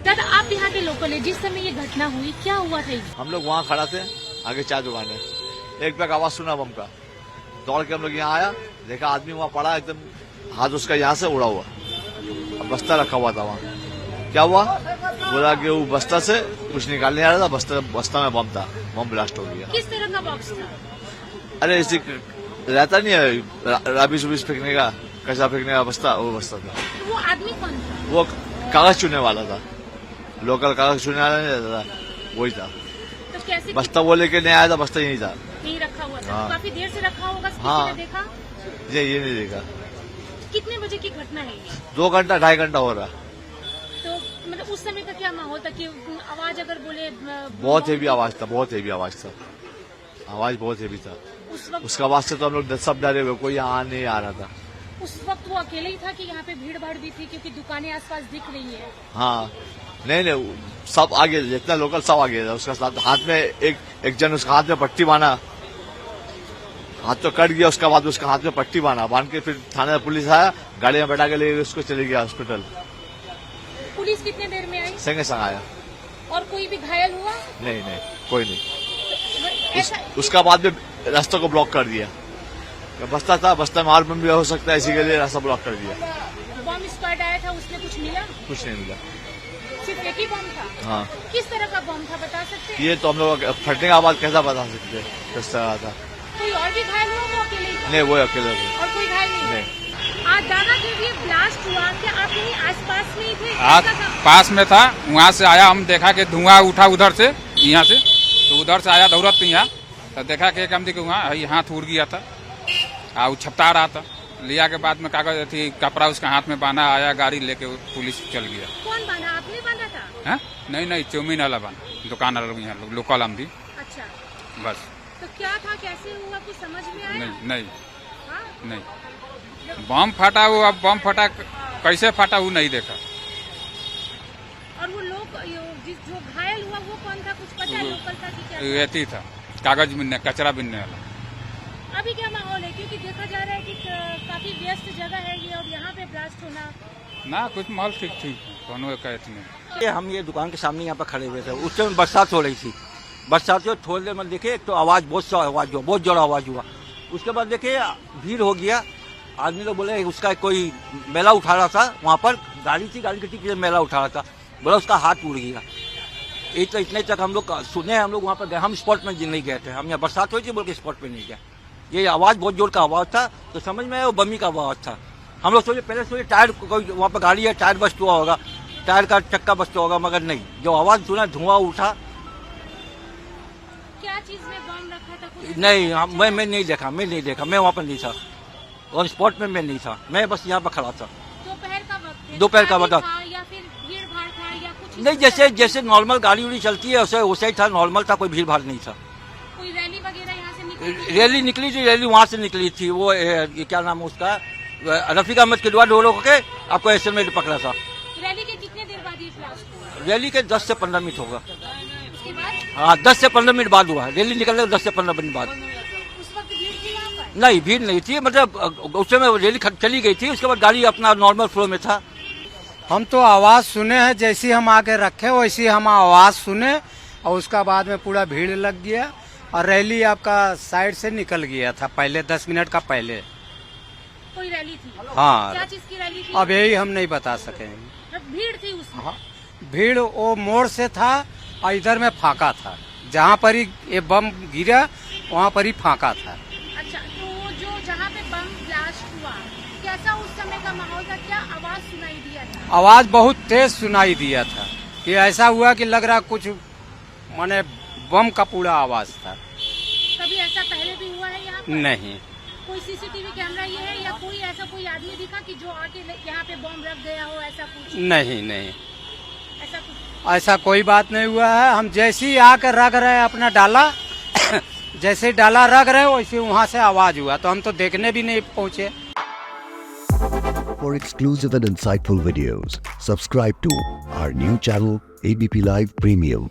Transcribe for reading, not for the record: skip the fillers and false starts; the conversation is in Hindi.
दादा आप यहाँ के लोकल है, जिस समय ये घटना हुई क्या हुआ था? हम लोग वहाँ खड़ा थे, आगे चाय दुकान है, एक पैक आवाज सुना बम का, दौड़ के हम लोग यहाँ आया, देखा आदमी वहाँ पड़ा एकदम, हाथ उसका यहाँ से उड़ा हुआ, बस्ता रखा हुआ था वहाँ। क्या हुआ? बोला कि वो बस्ता से कुछ निकालने आ रहा था, बस्ता में बम था, बम ब्लास्ट हो गया। किस तरह का बॉक्स था? अरे इसी रहता नहीं है रबीज उबीज फेंकने का, कचरा फेंकने का बस्ता, वो बस्ता था। तो वो आदमी कौन था? वो कागज चुनने वाला था, लोकल कागज चुनने वाला नहीं रहता था, वही था। तो कैसे बस्ता वो लेके नहीं आया था, बस्ता यही था, यही रखा हुआ था? हाँ। काफी देर से रखा होगा, किसी हाँ। ने देखा? ये नहीं देखा। कितने बजे की घटना है ये? 2 घंटा 2.5 घंटा हो रहा। तो मतलब उस समय का क्या माहौल था कि आवाज अगर बोले बहुत हेवी आवाज था, बहुत हेवी आवाज था, आवाज बहुत हेवी था। उस वक्त उसका आवाज से तो हम लोग सब डरे हुए, कोई यहाँ नहीं आ रहा था। उस वक्त वो अकेले ही था कि यहाँ पे भीड़ भाड़ भी थी, क्योंकि दुकानें आसपास दिख रही है? हाँ, नहीं सब आगे, जितना लोकल सब आगे था। उसका साथ हाथ में एक जन, उसका हाथ में पट्टी बांधा, हाथ तो कट गया, उसका बाद उसका हाथ में पट्टी बांध के फिर थाने में पुलिस आया, गाड़ी में बैठा के ले उसको चले गया हॉस्पिटल। पुलिस कितने देर में आई? संगे संग आया। और कोई भी घायल हुआ? नहीं कोई नहीं। ऐसा उसका बाद में रास्ते को ब्लॉक कर दिया, बस्ता था, बस्ता में और बम भी हो सकता है, इसी के लिए रास्ता ब्लॉक कर दिया। बम स्क्वाड आया था, उसमें कुछ मिला? कुछ नहीं मिला। सिर्फ एक ही बम था? हाँ। किस तरह का बम था, बता सकते हैं? ये तो हम लोग फटने का आवाज कैसा बता सकते हैं, किस तरह था। कोई और भी घायल हुआ? वो अकेले ही था? नहीं, वो अकेले थे। और कोई घायल नहीं? आज दादा जब ये ब्लास्ट हुआ, क्या आप यहीं आसपास में ही थे? आज पास में था, वहाँ से आया, हम देखा कि धुआं उठा उधर से, यहाँ से, तो उधर से आया दौड़त यहाँ, तो देखा कि एक आदमी के वहाँ हाथ उड़ गया था, वो छपटा रहा था, लिया के बाद में कागज थी, कपड़ा उसका हाथ में बांधा, आया गाड़ी लेके पुलिस चल गया। कौन बांधा? आपने बांधा था? है? नहीं चाउमीन वाला बांधा, दुकान वाला यहाँ लोकल हम थी। अच्छा, बस। तो क्या था, कैसे हुआ, कुछ समझ में आया? नहीं हाँ? नहीं, बम फटा, वो अब बम फटा कैसे फटा वो नहीं देखा। और वो लोग जो घायल हुआ वो कौन था, कुछ पता है? लोकल था कि क्या था? ये था कागज बिनने, कचरा बिनने वाला। अभी क्या माहौल है, क्योंकि देखा जा रहा है कि काफी व्यस्त जगह है ये, और यहाँ पे ब्लास्ट होना? ना, कुछ माहौल ठीक दोनों कहते नहीं। हम ये दुकान के सामने यहाँ पर खड़े हुए थे, उस समय बरसात हो रही थी, बरसात से थोड़ी देर में देखे तो आवाज बहुत जोर आवाज हुआ। उसके बाद देखे भीड़ हो गया, आदमी लोग बोले उसका कोई मेला उठा रहा था, वहाँ पर गाड़ी थी, गाड़ी के ठीक मेला उठा रहा था, बोला उसका हाथ उड़ गया। तो इतने तक हम लोग सुने, हम लोग वहाँ पर गए, हम स्पॉट में नहीं गए थे, हम यहाँ बरसात हुई थी बोल के स्पॉट पे नहीं गए। ये आवाज बहुत जोर का आवाज था, तो समझ में आया वो बमी का आवाज था। हम लोग सोचे, पहले सोचे टायर कोई वहाँ पर गाड़ी है, टायर बस्ट हुआ होगा, टायर का चक्का बस्ट होगा, मगर नहीं, जो आवाज सुना धुआं उठा। क्या चीज में बम रखा था? कुछ नहीं, मैं नहीं देखा, मैं वहाँ पर नहीं था, और स्पॉट में मैं नहीं था, मैं बस यहाँ पर खड़ा था। दोपहर का वक्त है? दोपहर का वक्त था या फिर भीड़ भाड़ था या कुछ? नहीं, जैसे नॉर्मल गाड़ी उड़ी चलती है वैसे ही था, नॉर्मल था, कोई भीड़ भाड़ नहीं था। कोई रैली वगैरह यहाँ से निकली? रैली निकली थी, रैली वहाँ से निकली थी, वो ये क्या नाम है उसका, रफीक अहमद के द्वारा रोक के आपको ऐसे में पकड़ा था। रैली के कितने देर बाद ये ब्लास्ट हुआ? रैली के 10 से 15 मिनट होगा। उसके बाद? हाँ, 10 से 15 मिनट बाद हुआ, रैली निकलने के 10 से 15 मिनट बाद। उस वक्त भीड़ थी यहाँ पर? नहीं, भीड़ नहीं थी, मतलब उस समय रैली चली गई थी, उसके बाद गाड़ी अपना नॉर्मल फ्लो में था। हम तो आवाज सुने हैं, जैसी हम आके रखे वैसी हम आवाज सुने, और उसका बाद में पूरा भीड़ लग गया, और रैली आपका साइड से निकल गया था, पहले 10 मिनट का पहले। कोई रैली थी? हाँ। क्या चीज की रैली थी? अब यही हम नहीं बता सकेंगे। भीड़ थी उसमें? हाँ, भीड़ वो मोड़ से था, और इधर में फाका था, जहाँ पर ही ये बम गिरा वहाँ पर ही फाका था। अच्छा, तो जो जहाँ पे बम ब्लास्ट हुआ, कैसा उस समय का माहौल था? क्या आवाज सुनाई दिया था? आवाज बहुत तेज सुनाई दिया था, कि ऐसा हुआ कि लग रहा कुछ माने बम का पूरा आवाज था। कभी ऐसा पहले भी हुआ है यहाँ पर? नहीं। कोई सीसीटीवी कैमरा ये है, या कोई ऐसा कोई आदमी दिखा कि जो आके यहाँ पे बम रख गया हो, ऐसा कुछ? नहीं, ऐसा कुछ ऐसा कोई बात नहीं हुआ है। हम जैसे ही आकर रख रहे अपना डाला जैसे ही डाला रख रहे वैसे वहाँ से आवाज हुआ, तो हम तो देखने भी नहीं पहुँचे। For exclusive and insightful videos, subscribe to our new channel ABP Live Premium.